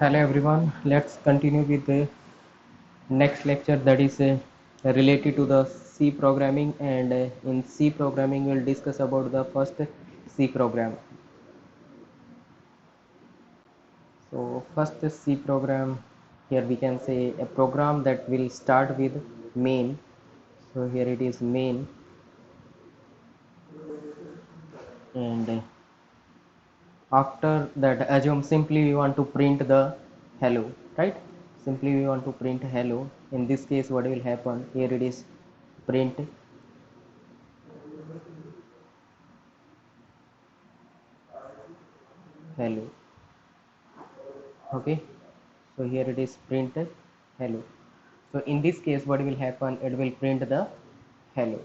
Hello everyone, let's continue with the next lecture that is related to the C programming, and in C programming we'll discuss about the first C program. So first C program, here we can say a program that will start with main. So here it is main, and after that assume simply we want to print the hello, right? Simply we want to print hello. In this case what will happen, here it is print hello. Okay, so here it is print hello. So in this case what will happen, it will print the hello.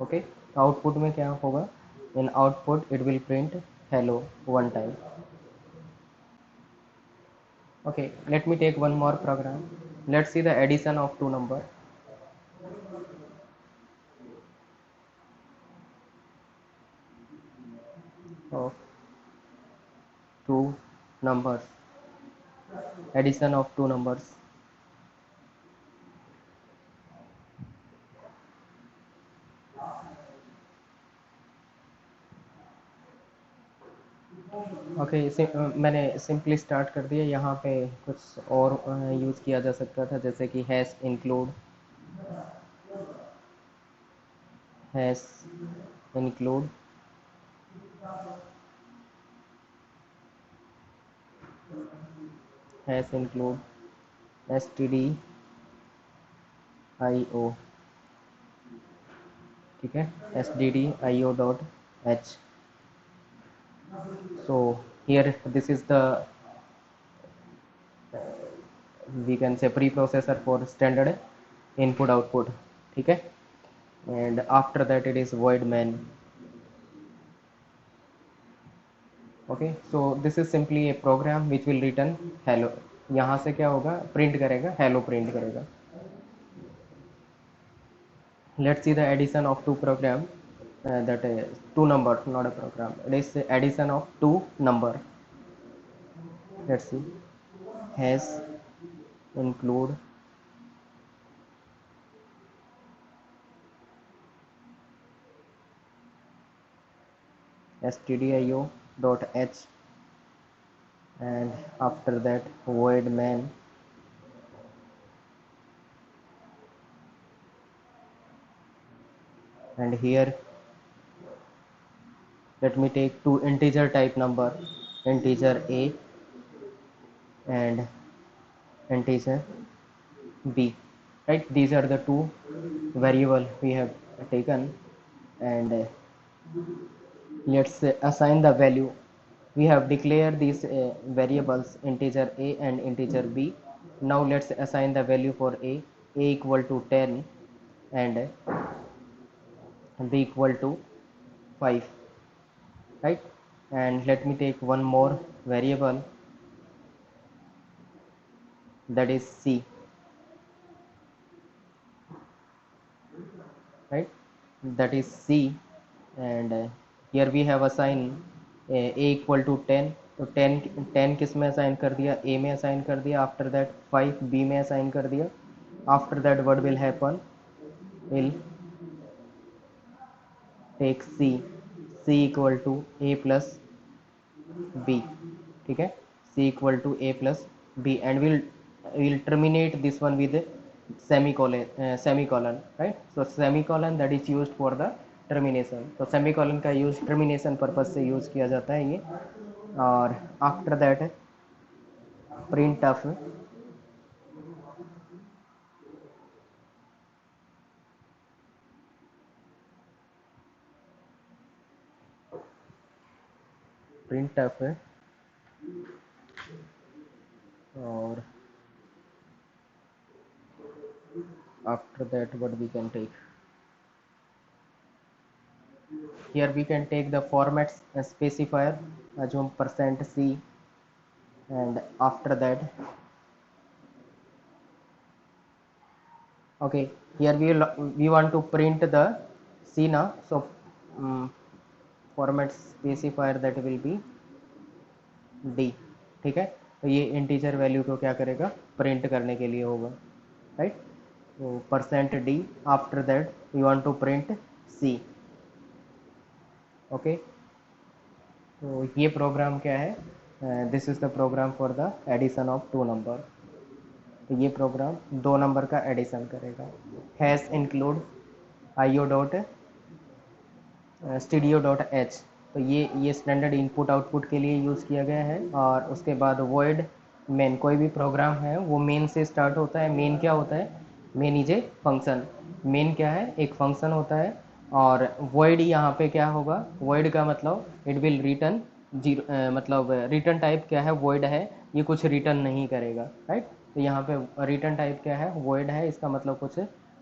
Okay, output में क्या होगा, in output it will print hello one time. Okay, let me take one more program. Let's see the addition of two number. Of two numbers, addition of two numbers. Okay, मैंने simply start कर दिया। यहाँ पे कुछ और use किया जा सकता था, जैसे कि hash include hash include stdio, ठीक है, stdio dot h. so here this is the we can say preprocessor for standard input output, ठीक है, and after that it is void main. okay, so this is simply a program which will return hello. यहाँ से क्या होगा, print करेगा hello, print करेगा. Let's see the addition of two program, that two number, not a program, it is addition of two number. Let's see, has include stdio dot h, and after that void main, and here let me take two integer type number, integer a and integer b, right? These are the two variable we have taken, and let's assign the value. We have declared these variables integer a and integer b. Now let's assign the value for a equal to 10 and b equal to 5, right? And let me take one more variable, that is c, right? That is c, and here we have assigned a equal to 10. तो 10 किस में assign कर दिया, a में assign कर दिया. After that 5 b में assign कर दिया. After that what will happen, will take c equal to a plus b, ठीक है, c equal to a plus b, and will terminate this one with semicolon, right? So semicolon that is used for the termination. तो semicolon का use termination purpose से use किया जाता है ये. और आफ्टर दैट प्रिंट ऑफ और after that what we can take, here we can take the format specifier, assume %c, and after that, okay, here we want to print the c now. So format specifier that will be d, ठीक है। तो ये integer value को क्या करेगा, print करने के लिए होगा, राइट। तो percent d, after that you want to print c. Okay, तो ये प्रोग्राम क्या है, this is the program for the addition of two number. तो ये प्रोग्राम दो नंबर का एडिशन करेगा। Hash include IO dot studio dot h. तो ये स्टैंडर्ड इनपुट आउटपुट के लिए यूज़ किया गया है। और उसके बाद वॉइड मेन, कोई भी प्रोग्राम है वो मेन से स्टार्ट होता है। मेन क्या होता है, main is a function. Main क्या है, एक फंक्शन होता है। और वॉइड यहाँ पे क्या होगा, वॉइड का मतलब इट विल रिटर्न जीरो, मतलब रिटर्न टाइप क्या है, वॉइड है, ये कुछ रिटर्न नहीं करेगा, राइट। तो यहाँ पे रिटर्न टाइप क्या है, वॉइड है, इसका मतलब कुछ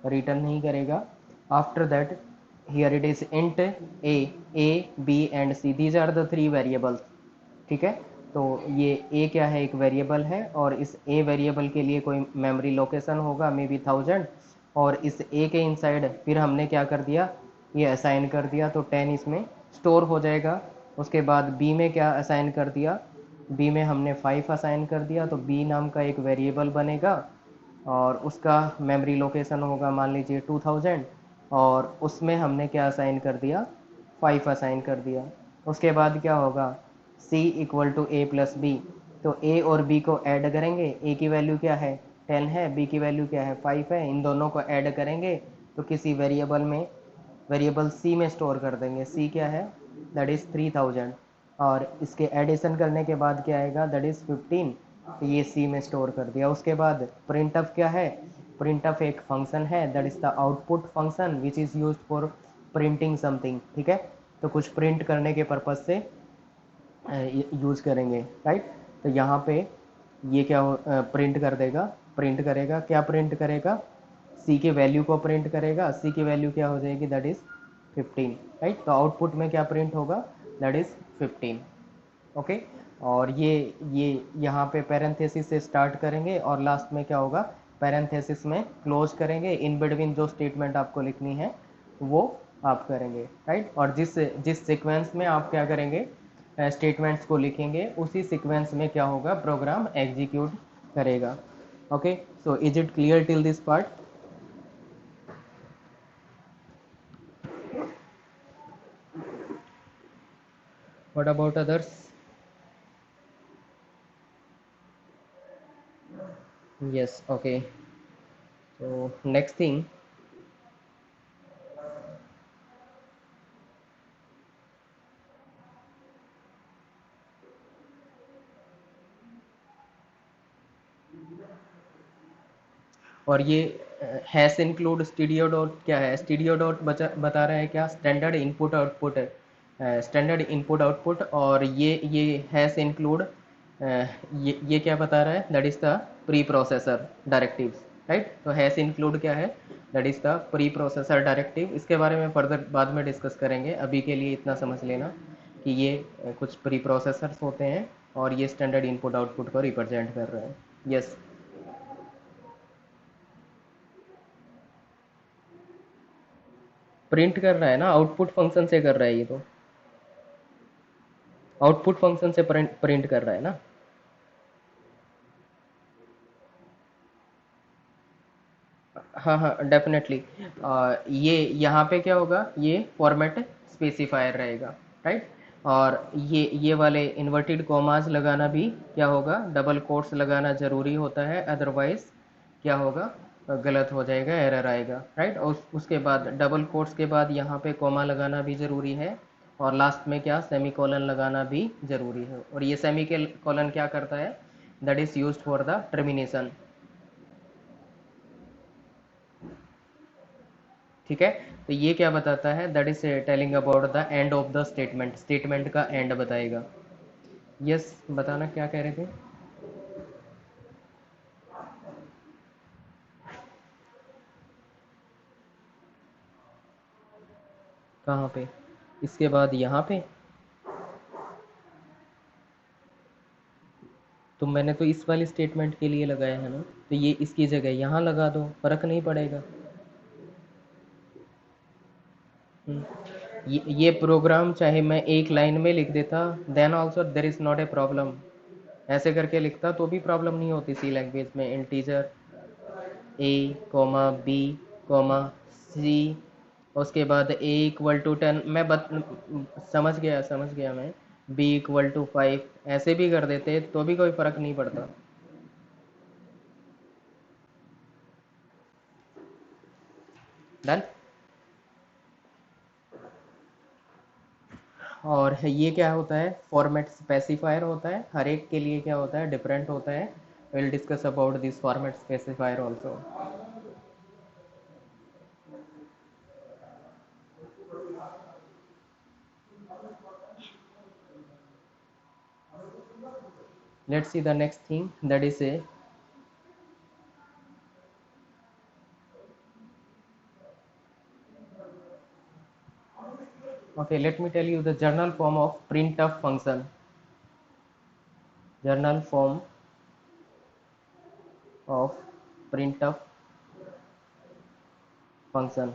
रिटर्न नहीं करेगा। After that here it is int a b and c, these are the three variables, ठीक है। तो ये a क्या है, एक वेरिएबल है, और इस a वेरिएबल के लिए कोई मेमोरी लोकेशन होगा, मे बी 1000। और इस a के इनसाइड फिर हमने क्या कर दिया, ये असाइन कर दिया, तो 10 इसमें स्टोर हो जाएगा। उसके बाद b में क्या असाइन कर दिया, b में हमने 5 असाइन कर दिया, तो b नाम का एक वेरिएबल बनेगा, और उसका मेमोरी लोकेशन होगा मान लीजिए 2000। और उसमें हमने क्या असाइन कर दिया, 5 असाइन कर दिया। उसके बाद क्या होगा, c equal to a plus b. तो a और b को ऐड करेंगे, a की वैल्यू क्या है 10 है, b की वैल्यू क्या है 5 है, इन दोनों को ऐड करेंगे तो किसी वेरिएबल में, वेरिएबल c में स्टोर कर देंगे। c क्या है, दैट इज़ 3000। और इसके एडिशन करने के बाद क्या आएगा, दैट इज़ 15। तो ये c में स्टोर कर दिया। उसके बाद प्रिंट ऑफ क्या है, प्रिंट ऑफ एक फंक्शन है, that is the output function which is use for printing something, ठीक है। तो कुछ प्रिंट करने के पर्पज़ से यूज़ करेंगे, राइट। तो यहाँ पे ये क्या प्रिंट कर देगा, प्रिंट करेगा, क्या प्रिंट करेगा, सी की वैल्यू को प्रिंट करेगा। सी की वैल्यू क्या हो जाएगी, दैट इज़ 15, राइट। तो आउटपुट में क्या प्रिंट होगा, दैट इज़ 15। ओके। और ये यहाँ पे पैरेंथेसिस से स्टार्ट करेंगे और लास्ट में क्या होगा, पैरेंथेसिस में क्लोज करेंगे। इन बिटवीन जो स्टेटमेंट आपको लिखनी है वो आप करेंगे, राइट। और जिस जिस सीक्वेंस में आप क्या करेंगे, स्टेटमेंट्स को लिखेंगे, उसी सीक्वेंस में क्या होगा, प्रोग्राम एग्जीक्यूट करेगा। Okay, so is it clear till this part? What about others? Yes, okay. So next thing, और ये हैश इंक्लूड स्टूडियो डॉट क्या है, स्टूडियो डॉट बता रहा है क्या, स्टैंडर्ड इनपुट आउटपुट है, स्टैंडर्ड इनपुट आउटपुट। और ये हैश इंक्लूड, ये क्या बता रहा है, that is the pre processor directives, right. तो हैश इंक्लूड क्या है, that is the pre processor directive. इसके बारे में फर्दर बाद में डिस्कस करेंगे, अभी के लिए इतना समझ लेना कि ये कुछ प्री प्रोसेसर्स होते हैं और ये स्टैंडर्ड इनपुट आउटपुट को रिप्रेजेंट कर रहे हैं। यस, प्रिंट कर रहा है ना, आउटपुट फंक्शन से कर रहा है ये तो, आउटपुट फंक्शन से प्रिंट कर रहा है ना। हाँ हाँ, डेफिनेटली। ये यहाँ पे क्या होगा, ये फॉर्मेट स्पेसिफायर रहेगा, राइट। और ये वाले इन्वर्टेड कॉमास लगाना भी क्या होगा, डबल कोट्स लगाना ज़रूरी होता है, अदरवाइज क्या होगा, गलत हो जाएगा, एरर आएगा, राइट। और उसके बाद डबल कोट्स के बाद यहाँ पे कॉमा लगाना भी ज़रूरी है, और लास्ट में क्या, सेमी कॉलन लगाना भी ज़रूरी है। और ये सेमी कॉलन क्या करता है, that is used for the termination, ठीक है। तो ये क्या बताता है, that is telling about the end of the statement, statement का एंड बताएगा। यस, बताना क्या कह रहे थे। कहाँ पे, इसके बाद यहाँ पे, तो मैंने तो इस वाली स्टेटमेंट के लिए लगाया है ना, तो ये इसकी जगह यहाँ लगा दो, फर्क नहीं पड़ेगा। ये प्रोग्राम चाहे मैं एक लाइन में लिख देता, then also there is not a problem, ऐसे करके लिखता तो भी प्रॉब्लम नहीं होती सी लैंग्वेज में। Integer a comma b comma c, उसके बाद ए इक्वल टू 10, समझ गया मैं। बी इक्वल टू 5 ऐसे भी कर देते तो भी कोई फ़र्क नहीं पड़ता। डन। और ये क्या होता है, फॉर्मेट स्पेसिफायर होता है, हर एक के लिए क्या होता है, डिफरेंट होता है। Will discuss about this format specifier also. Let's see the next thing, that is a okay, let me tell you the journal form of printf function. Journal form of printf function.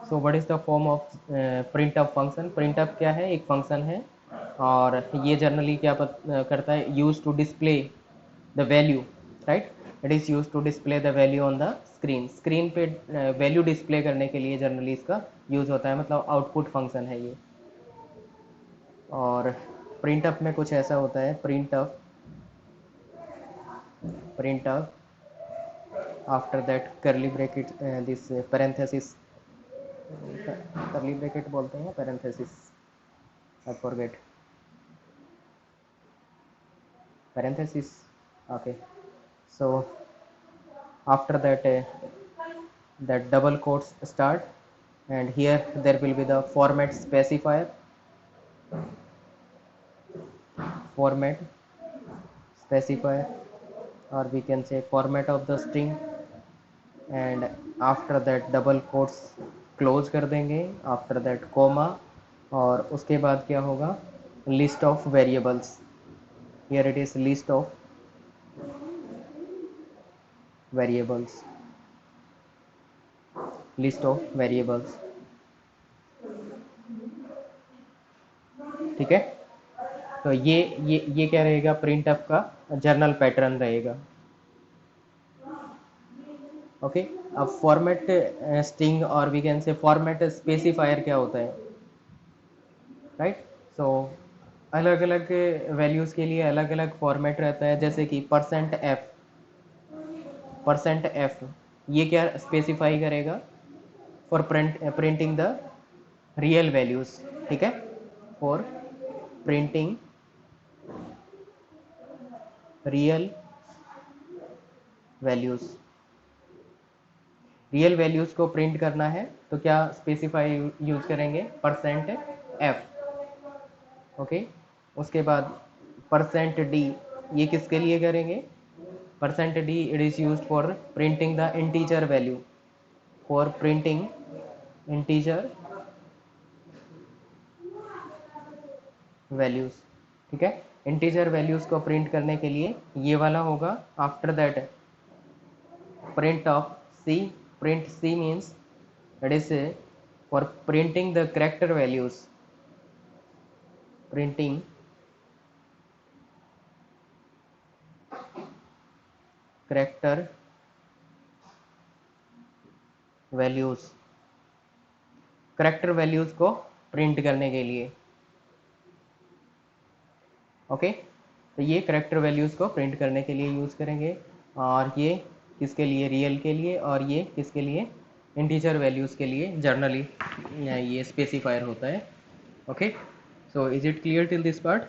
So what is the form of printf function. printf क्या है, एक function है, और ये generally क्या करता है, use to display the value, right. It is use to display the value on the screen. Screen पे वैल्यू डिस्प्ले करने के लिए जनरली इसका यूज़ होता है, मतलब आउटपुट फंक्शन है ये। और printf में कुछ ऐसा होता है, printf आफ्टर दैट करली ब्रैकेट, दिस parenthesis, करली ब्रैकेट बोलते हैं, parenthesis, I forget, parenthesis, okay. So after that, that double quotes start, and here there will be the format specifier, format specifier, or we can say format of the string, and after that double quotes close कर देंगे, after that coma, और उसके बाद क्या होगा, list of variables. Here it is list of variables, list of variables, ठीक है। तो ये क्या रहेगा, प्रिंट अप का जर्नल पैटर्न रहेगा। ओके। अब फॉर्मेट स्ट्रिंग, और we can say format specifier क्या होता है, राइट। सो अलग अलग वैल्यूज़ के लिए अलग अलग फॉर्मेट रहता है, जैसे कि %f, ये क्या स्पेसिफाई करेगा, for printing the real values, ठीक है, for printing real values. Real values को प्रिंट करना है तो क्या स्पेसिफाई यूज करेंगे, %f, ओके। उसके बाद %d, ये किसके लिए करेंगे, %d it is use for printing the integer value, for printing integer values, ठीक है। इंटीजर वैल्यूज़ को प्रिंट करने के लिए ये वाला होगा। After that print of c, print c means it is for printing the character values, printing character values, character values को प्रिंट करने के लिए, ओके। तो ये करेक्टर वैल्यूज़ को प्रिंट करने के लिए यूज़ करेंगे, और ये किसके लिए, रियल के लिए, और ये किसके लिए, इंटीजर वैल्यूज़ के लिए जर्नली ये स्पेसिफायर होता है, okay. So is it clear till this part,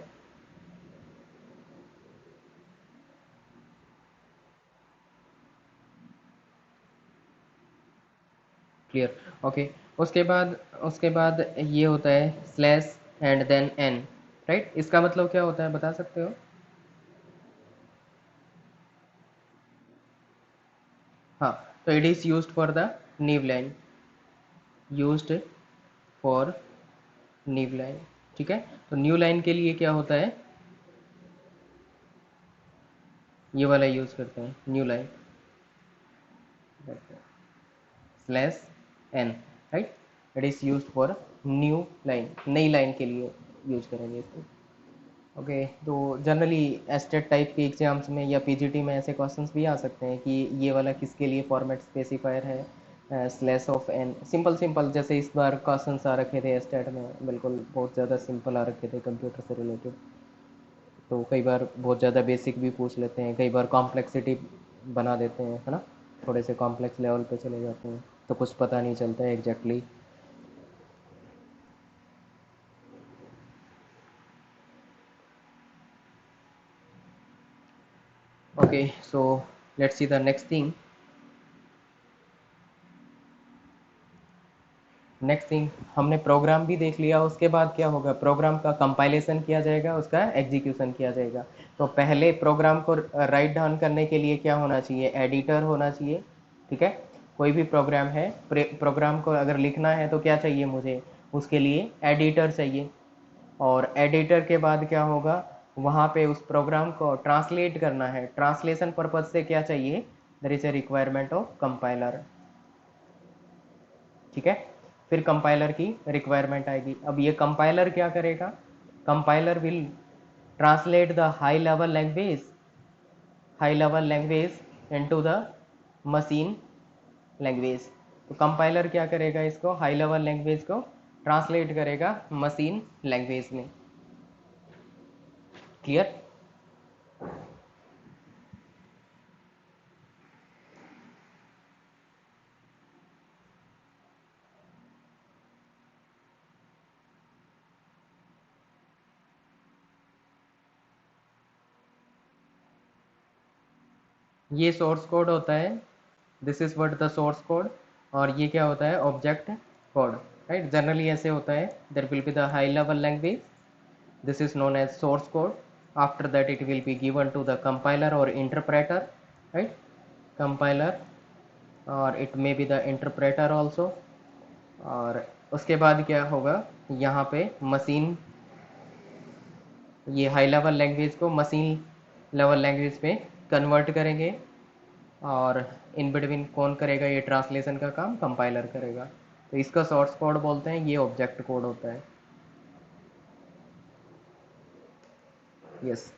clear, okay. उसके बाद ये होता है slash and then n, right. इसका मतलब क्या होता है, बता सकते हो। हाँ, तो it is used for the new line, used for new line, ठीक है। तो न्यू लाइन के लिए क्या होता है, ये वाला यूज़ करते हैं, new line slash n, right. It is used for new line, नई लाइन के लिए यूज करेंगे इसको। ओके, तो जनरली एस्टेट टाइप के एग्जाम्स में या पीजीटी में ऐसे क्वेश्चंस भी आ सकते हैं कि ये वाला किसके लिए फॉर्मेट स्पेसिफायर है, slash of n, simple simple, जैसे इस बार क्वेश्चंस आ रखे थे एस्टेट में, बिल्कुल बहुत ज़्यादा सिंपल आ रखे थे कंप्यूटर से रिलेटेड। तो कई बार बहुत ज़्यादा बेसिक भी पूछ लेते हैं, कई बार कॉम्प्लेक्सिटी बना देते हैं, है ना, थोड़े से कॉम्प्लेक्स लेवल पे चले जाते हैं, तो कुछ पता नहीं चलता है exactly. Okay, so let's see the next thing. Next thing, हमने प्रोग्राम भी देख लिया, उसके बाद क्या होगा, प्रोग्राम का कंपाइलेशन किया जाएगा, उसका एग्जीक्यूशन किया जाएगा। तो पहले प्रोग्राम को राइट डाउन करने के लिए क्या होना चाहिए, एडिटर होना चाहिए। ठीक है, कोई भी प्रोग्राम है, प्रोग्राम को अगर लिखना है तो क्या चाहिए मुझे, उसके लिए एडिटर चाहिए। और एडिटर के बाद क्या होगा, वहाँ पे उस प्रोग्राम को ट्रांसलेट करना है, ट्रांसलेशन पर्पज से क्या चाहिए, there is a requirement of compiler. ठीक है, फिर कंपाइलर की रिक्वायरमेंट आएगी। अब ये कंपाइलर क्या करेगा, compiler will translate the high level language into the machine language. तो कंपाइलर क्या करेगा, इसको हाई लेवल लैंग्वेज को ट्रांसलेट करेगा मशीन लैंग्वेज में। क्लियर। ये सोर्स कोड होता है, this is what the source code. और ये क्या होता है, ऑब्जेक्ट कोड। राइट, जनरली ऐसे होता है, there will be the high level language, this is known as source code. After that it will be given to the compiler or interpreter, right, compiler, or it may be the interpreter also। और उसके बाद क्या होगा, यहाँ पे machine, ये high level language को machine level language पे कन्वर्ट करेंगे। और इन बिटवीन कौन करेगा ये ट्रांसलेशन का काम, कंपाइलर करेगा। तो इसका सोर्स कोड बोलते हैं, ये ऑब्जेक्ट कोड होता है। यस।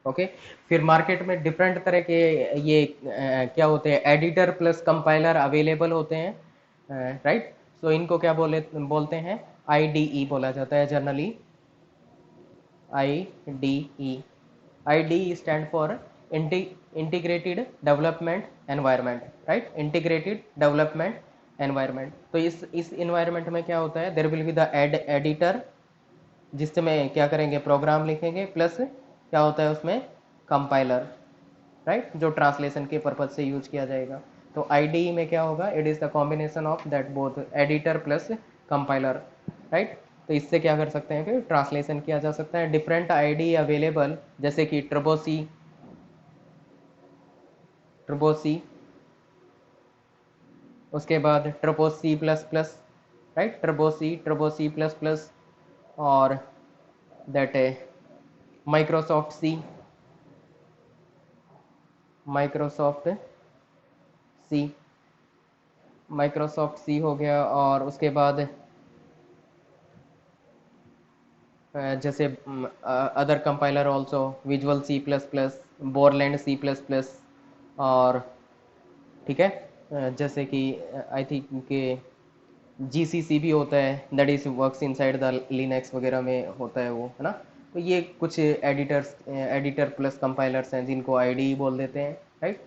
ओके, फिर मार्केट में डिफरेंट तरह के ये क्या होते हैं, एडिटर प्लस कंपाइलर अवेलेबल होते हैं, राइट। सो इनको क्या बोलते हैं, आईडीई बोला जाता है जनरली, IDE. IDE stand for integrated development environment, right, integrated development environment. तो इस इन्वायरमेंट में क्या होता है, there will be the editor, जिसमें क्या करेंगे, प्रोग्राम लिखेंगे, प्लस क्या होता है उसमें, कंपाइलर, राइट, जो ट्रांसलेशन के पर्पज से यूज किया जाएगा। तो आईडीई में क्या होगा, it is the combination of that both editor plus compiler, right. तो इससे क्या कर सकते हैं, फिर ट्रांसलेशन किया जा सकता है। डिफरेंट आईडी अवेलेबल, जैसे कि ट्रबोसी, उसके बाद Turbo C plus plus, right, Turbo C plus plus, और दैट है Microsoft C, Microsoft C, Microsoft C हो गया। और उसके बाद जैसे other compiler also, Visual C plus plus, Borland C plus plus. और ठीक है, जैसे कि आई थिंक के जीसीसी भी होता है, that is works inside the Linux वगैरह में होता है वो, है ना। तो ये कुछ एडिटर प्लस कंपाइलर्स हैं जिनको आईडी बोल देते हैं, राइट।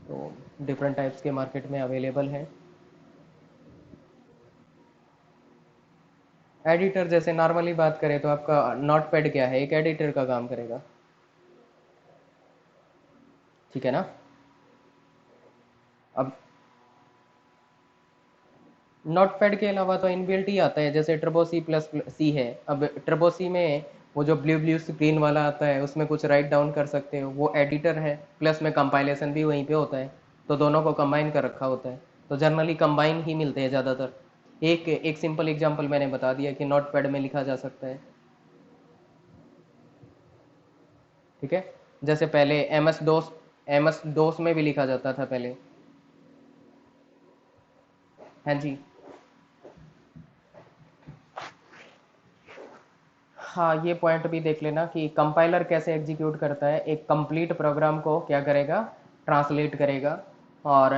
तो डिफरेंट टाइप्स के मार्केट में अवेलेबल हैं। एडिटर जैसे नॉर्मली बात करें तो आपका नोट पैड क्या है, एक एडिटर का काम करेगा, ठीक है ना। अब नोटपैड के अलावा तो इनबिल्ट ही आता है, जैसे ट्रबो सी प्लस सी है। अब ट्रबो सी में वो जो ब्लू ब्लू स्क्रीन वाला आता है, उसमें कुछ राइट डाउन कर सकते हो, वो एडिटर है, प्लस में कंपाइलेशन भी वहीं पे होता है। तो दोनों को कंबाइन कर रखा होता है। तो जनरली कंबाइन ही मिलते हैं ज़्यादातर। एक एक सिंपल एग्जांपल मैंने बता दिया कि नोटपैड में लिखा जा सकता है, ठीक है। जैसे पहले एम एस डोस, एमएस डोस में भी लिखा जाता था पहले। हाँ जी। हाँ, ये पॉइंट भी देख लेना कि कंपाइलर कैसे एग्जीक्यूट करता है, एक कंप्लीट प्रोग्राम को क्या करेगा, ट्रांसलेट करेगा। और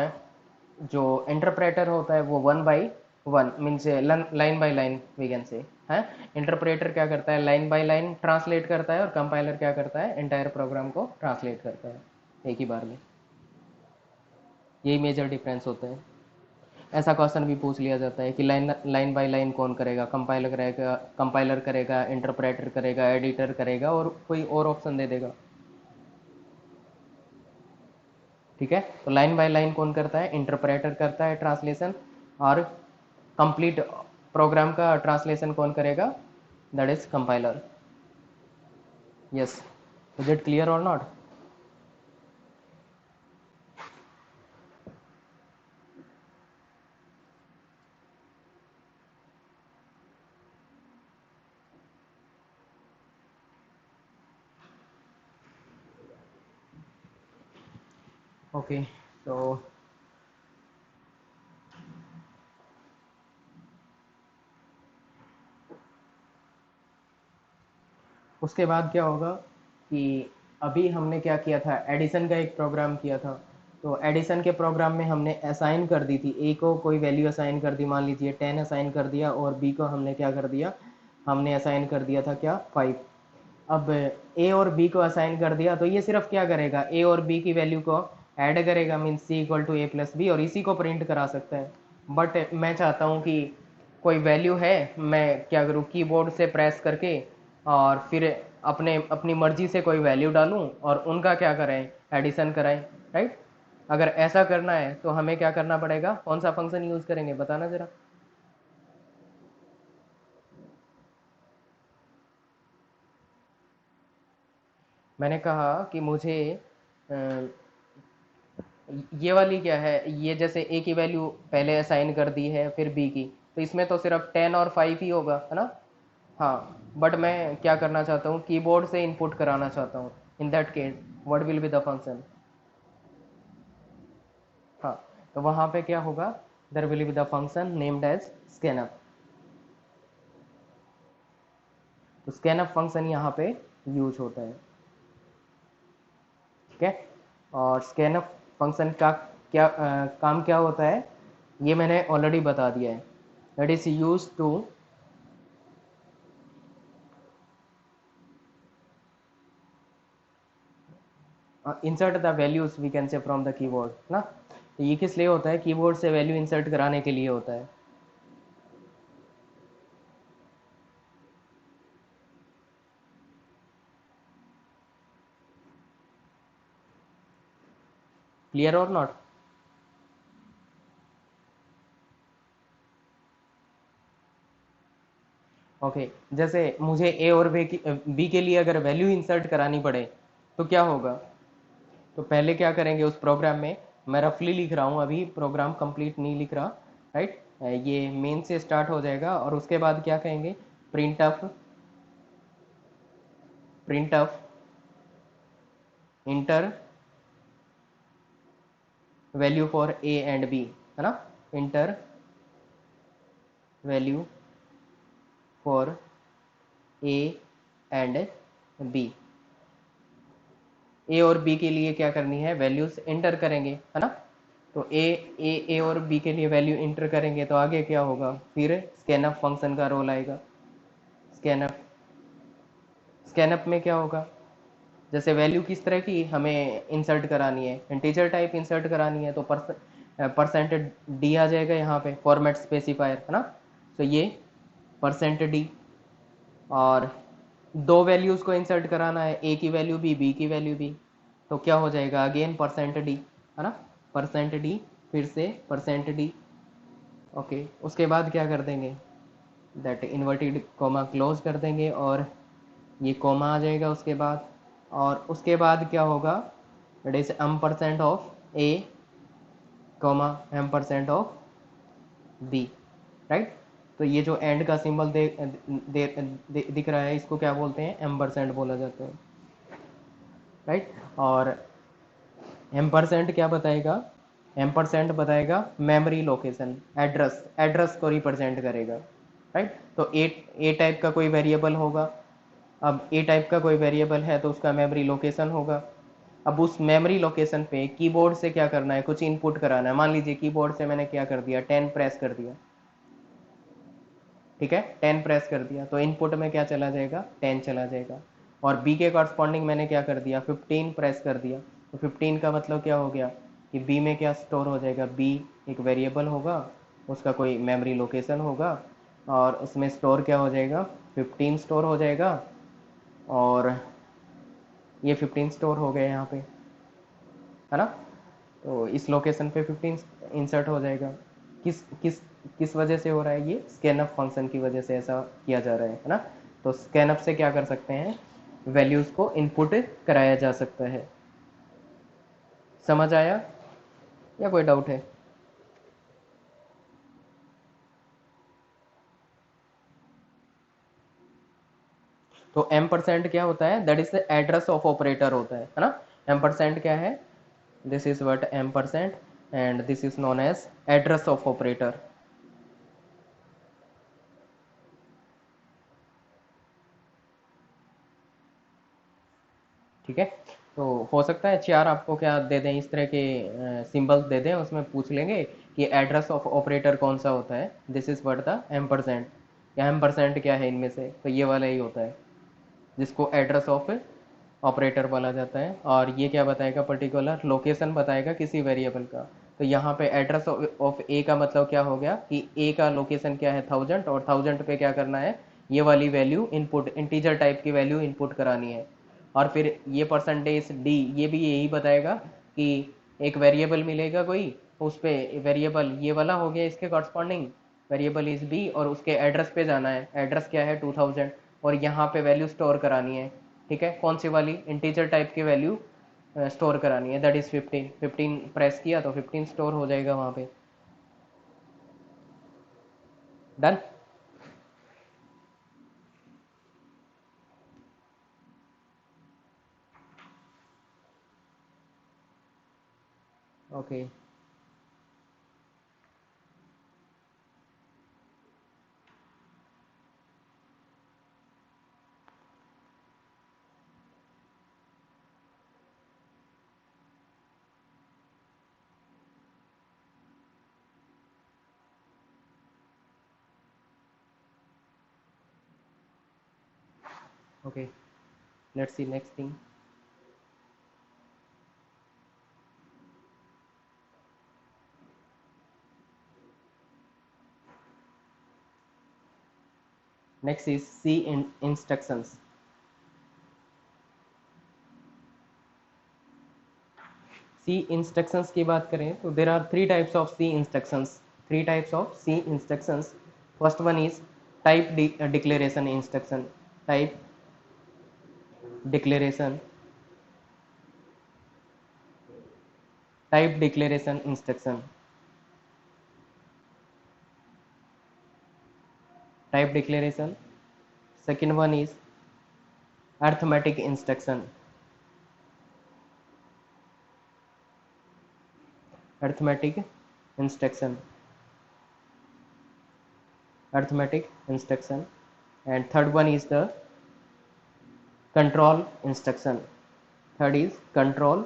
जो इंटरप्रेटर होता है वो one by one means line by line we can say है। इंटरप्रेटर क्या करता है, लाइन बाय लाइन ट्रांसलेट करता है, और कंपाइलर क्या करता है, एंटायर प्रोग्राम को ट्रांसलेट करता है एक ही बार में। यही मेजर डिफरेंस होता है। ऐसा क्वेश्चन भी पूछ लिया जाता है कि लाइन लाइन बाय लाइन कौन करेगा, कंपाइलर करेगा, इंटरप्रेटर करेगा, एडिटर करेगा, और कोई और ऑप्शन दे देगा। ठीक है, तो लाइन बाय लाइन कौन करता है, इंटरप्रेटर करता है ट्रांसलेशन। और कंप्लीट प्रोग्राम का ट्रांसलेशन कौन करेगा, that is compiler. Yes, is it clear और नॉट? ओके, तो उसके बाद क्या होगा कि अभी हमने क्या किया था, एडिशन का एक प्रोग्राम किया था। तो एडिशन के प्रोग्राम में हमने असाइन कर दी थी, ए को कोई वैल्यू असाइन कर दी, मान लीजिए 10 असाइन कर दिया, और बी को हमने क्या कर दिया, हमने असाइन कर दिया था क्या, 5। अब ए और बी को असाइन कर दिया, तो ये सिर्फ क्या करेगा, ए और बी की वैल्यू को ऐड करेगा, mean c equal to a plus b, और इसी को प्रिंट करा सकता है। बट मैं चाहता हूँ कि कोई वैल्यू है, मैं क्या करूँ, कीबोर्ड से प्रेस करके और फिर अपने अपनी मर्जी से कोई वैल्यू डालूं और उनका क्या करें, एडिशन कराएं। राइट? अगर ऐसा करना है तो हमें क्या करना पड़ेगा, कौन सा फंक्शन यूज करेंगे, बताना जरा। मैंने कहा कि मुझे अ, ये वाली क्या है, ये जैसे ए की वैल्यू पहले असाइन कर दी है, फिर बी की, तो इसमें तो सिर्फ 10 और 5 ही होगा, है ना। हाँ, बट मैं क्या करना चाहता हूँ, कीबोर्ड से इनपुट कराना चाहता हूँ। In that case what will be the function. हाँ, तो वहाँ पे क्या होगा, there will be the function named as scanf. तो स्कैनअप फंक्शन यहाँ पे यूज होता है। ठीक है, और स्कैनअप फंक्शन का क्या काम क्या होता है, ये मैंने ऑलरेडी बता दिया है। That is use to insert the values we can say from the keyboard ना। तो ये किस लिए होता है, कीबोर्ड से वैल्यू इंसर्ट कराने के लिए होता है। क्लियर और नॉट? ओके, जैसे मुझे ए और बी के लिए अगर वैल्यू इंसर्ट करानी पड़े तो क्या होगा। तो पहले क्या करेंगे उस प्रोग्राम में, मैं रफली लिख रहा हूँ, अभी प्रोग्राम कंप्लीट नहीं लिख रहा। राइट, ये मेन से स्टार्ट हो जाएगा, और उसके बाद क्या कहेंगे, print up, print up enter value for A and B, है ना। Enter value for A and B. A और बी के लिए क्या करनी है, वैल्यूज इंटर करेंगे, है ना। तो ए और बी के लिए वैल्यू इंटर करेंगे, तो आगे क्या होगा, फिर स्कैनअप फंक्शन का रोल आएगा। स्कैनअप, स्कैनअप में क्या होगा, जैसे वैल्यू किस तरह की हमें इंसर्ट करानी है, इंटीजर टाइप इंसर्ट करानी है, तो परसेंट डी आ जाएगा यहाँ पे, फॉर्मेट स्पेसिफायर, है ना। तो ये परसेंट डी, और दो वैल्यूज को इंसर्ट कराना है, ए की वैल्यू भी, बी की वैल्यू भी, तो क्या हो जाएगा, अगेन परसेंट डी, है ना। परसेंट डी, फिर से परसेंट डी। ओके, उसके बाद क्या कर देंगे, दैट इन्वर्टेड कॉमा क्लोज कर देंगे, और ये कॉमा आ जाएगा उसके बाद। और उसके बाद क्या होगा, that is ampersand of a comma ampersand of b. Right, तो ये जो एंड का सिंबल दिख रहा है, इसको क्या बोलते हैं, एम परसेंट बोला जाता है। राइट, और एम परसेंट क्या बताएगा? एम परसेंट बताएगा मेमोरी लोकेशन, एड्रेस, एड्रेस को रिप्रेजेंट करेगा, राइट। तो ए टाइप का कोई वेरिएबल होगा। अब ए टाइप का कोई वेरिएबल है तो उसका मेमोरी लोकेशन होगा। अब उस मेमोरी लोकेशन पे कीबोर्ड से क्या करना है, कुछ इनपुट कराना है। मान लीजिए कीबोर्ड से मैंने क्या कर दिया, 10 प्रेस कर दिया, ठीक है, 10 प्रेस कर दिया, तो इनपुट में क्या चला जाएगा, 10 चला जाएगा। और बी के कॉरस्पॉन्डिंग मैंने क्या कर दिया, 15 प्रेस कर दिया, तो 15 का मतलब क्या हो गया कि बी में क्या स्टोर हो जाएगा, बी एक वेरिएबल होगा, उसका कोई मेमोरी लोकेशन होगा, और उसमें स्टोर क्या हो जाएगा, 15 स्टोर हो जाएगा। और ये 15 स्टोर हो गए यहाँ पे, है ना। तो इस लोकेशन पे 15 इंसर्ट हो जाएगा। किस किस किस वजह से हो रहा है, ये स्कैनअप फंक्शन की वजह से ऐसा किया जा रहा है ना। तो स्कैनअप से क्या कर सकते हैं, वैल्यूज़ को इनपुट कराया जा सकता है। समझ आया या कोई डाउट है? तो एम परसेंट क्या होता है, that is the address of operator होता है ना। एम परसेंट क्या है, this is what ampersand, and this is known as address of operator. ठीक है। तो हो सकता है चार आपको क्या दे दें, इस तरह के सिंबल्स दे दें, उसमें पूछ लेंगे कि एड्रेस ऑफ ऑपरेटर कौन सा होता है, this is what the ampersand, या एम परसेंट क्या है इनमें से, तो ये वाला ही होता है जिसको एड्रेस ऑफ ऑपरेटर बोला जाता है। और ये क्या बताएगा, पर्टिकुलर लोकेशन बताएगा किसी वेरिएबल का। तो यहाँ पे एड्रेस ऑफ ए का मतलब क्या हो गया कि ए का लोकेशन क्या है, 1000, और 1000 पे क्या करना है, ये वाली वैल्यू इनपुट, इंटीजर टाइप की वैल्यू इनपुट करानी है। और फिर ये परसेंटेज डी, ये भी यही बताएगा कि एक वेरिएबल मिलेगा कोई, उस पे वेरिएबल ये वाला हो गया इसके कॉरस्पॉन्डिंग, वेरिएबल इज बी, और उसके एड्रेस पे जाना है, एड्रेस क्या है 2000, और यहाँ पे वैल्यू स्टोर करानी है। ठीक है, कौन सी वाली, इंटीजर टाइप की वैल्यू स्टोर करानी है, दैट इज 15। 15 प्रेस किया तो 15 स्टोर हो जाएगा वहाँ पे। Done. Okay. Okay, let's see next thing. Next is C instructions. C instructions की बात करें तो there are three types of C instructions, three types of C instructions. First one is type declaration instruction, type declaration, type declaration instruction, type declaration. Second one is arithmetic instruction, arithmetic instruction, arithmetic instruction. And third one is the control instruction. Third is control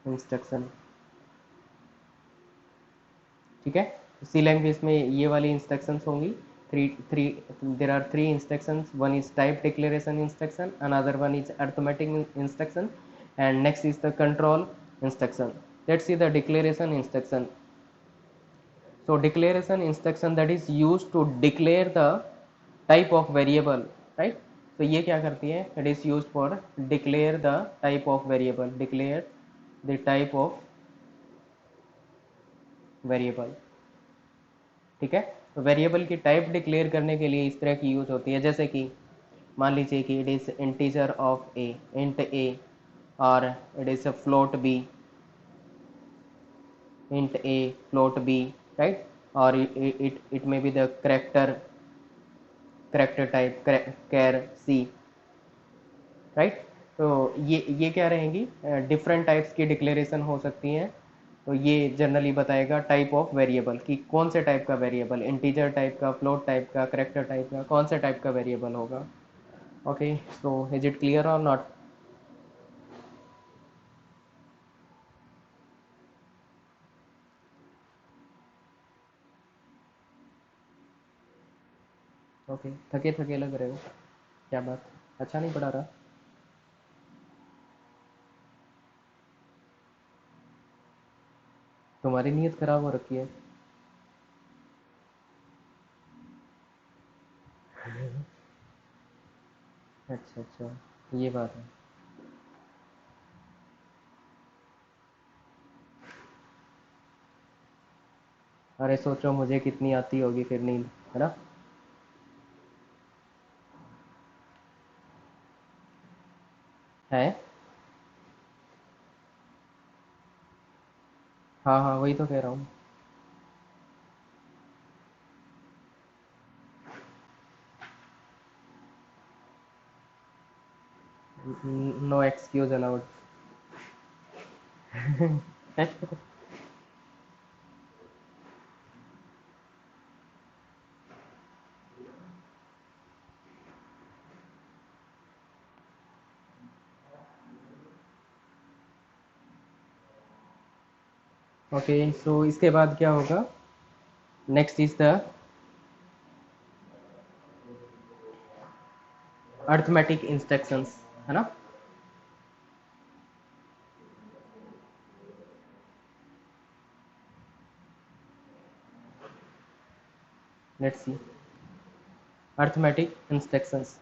instruction. ठीक है, सी language में ये वाली instructions होंगी। Three three there are three instructions, one is type declaration instruction, another one is arithmetic instruction, and next is the control instruction. Let's see the declaration instruction. So declaration instruction, that is used to declare the type of variable, right? तो ये क्या करती है, it is used for declare the type of variable, declare the type of variable। ठीक है, तो variable की type declare करने के लिए इस तरह की यूज होती है, जैसे कि मान लीजिए कि it is integer of A, int A, और it is a float B, int a, float b, right? Or it may be the character type char c, right? तो ये क्या रहेंगी, डिफरेंट टाइप्स की डिक्लेरेशन हो सकती हैं। तो ये जनरली बताएगा टाइप ऑफ वेरिएबल कि कौन से टाइप का वेरिएबल, इंटीजर टाइप का, फ्लोट टाइप का, करेक्टर टाइप का, कौन से टाइप का वेरिएबल होगा। Okay, so is it clear और नॉट? ओके, थके थके लग रहे हो, क्या बात, अच्छा नहीं पढ़ा रहा? तुम्हारी नीयत खराब हो रखी है। अच्छा अच्छा, ये बात है। अरे सोचो मुझे कितनी आती होगी फिर नींद, है ना? है। हाँ हाँ, वही तो कह रहा हूँ। No excuse allowed. Okay, so इसके बाद क्या होगा? Next is the arithmetic instructions, है ना? Let's see, arithmetic instructions.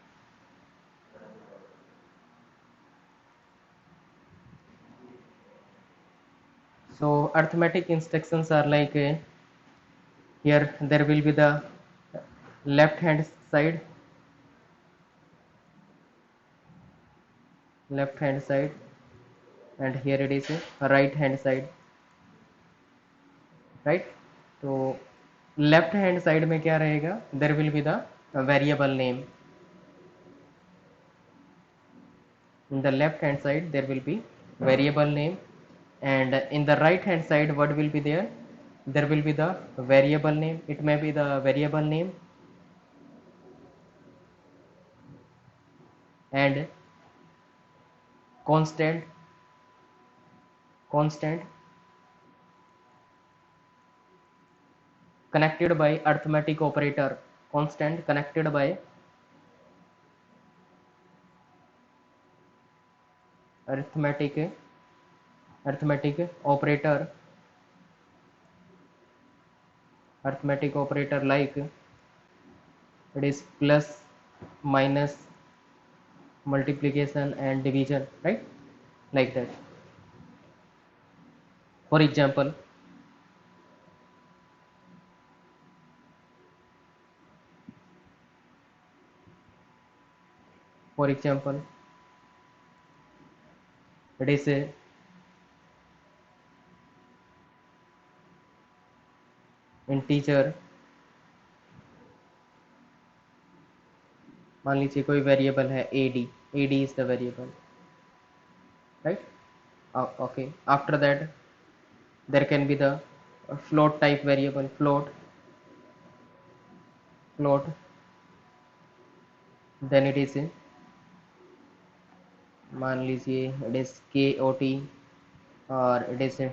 So arithmetic instructions are like, here there will be the left hand side, left hand side, and here it is a right hand side, right? तो left hand side में क्या रहेगा? There will be the variable name. In the left hand side there will be variable name, and in the right hand side what will be there? There will be the variable name. It may be the variable name and constant, constant connected by arithmetic operator, constant connected by arithmetic, arithmetic operator, arithmetic operator like it is plus, minus, multiplication and division, right? Like that. For example, for example, it is a integer, मान लीजिए कोई variable है ad, ad is the variable, right? Okay, after that there can be the float type variable, float, float, then it is a, मान लीजिए it is kot, or it is a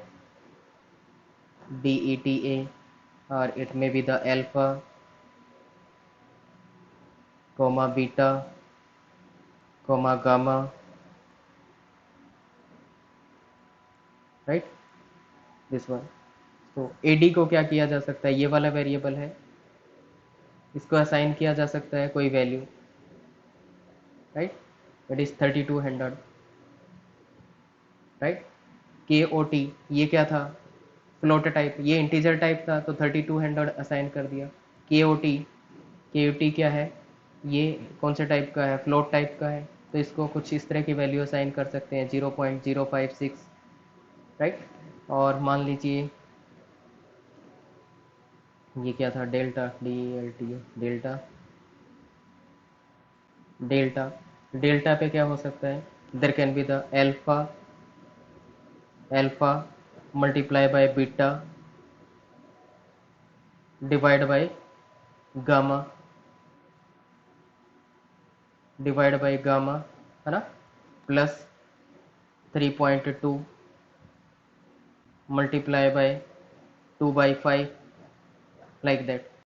deta, or it may be the alpha, comma beta, comma gamma, right? This one. तो AD को क्या किया जा सकता है? ये वाला वेरिएबल है, इसको असाइन किया जा सकता है कोई value, right? It is 3200, right? के ओ टी, ये क्या था? फ्लोट टाइप, ये इंटीजर टाइप था तो 3200 असाइन कर दिया। के ओ टी, के ओ टी क्या है? ये कौन से टाइप का है? फ्लोट टाइप का है, तो इसको कुछ इस तरह की वैल्यू असाइन कर सकते हैं, 0.056, राइट? और मान लीजिए ये क्या था? Delta, D L T, delta, delta, delta पे क्या हो सकता है? there can be the alpha multiply by beta divide by gamma है ना, plus 3.2 multiply by 2 by 5 like that.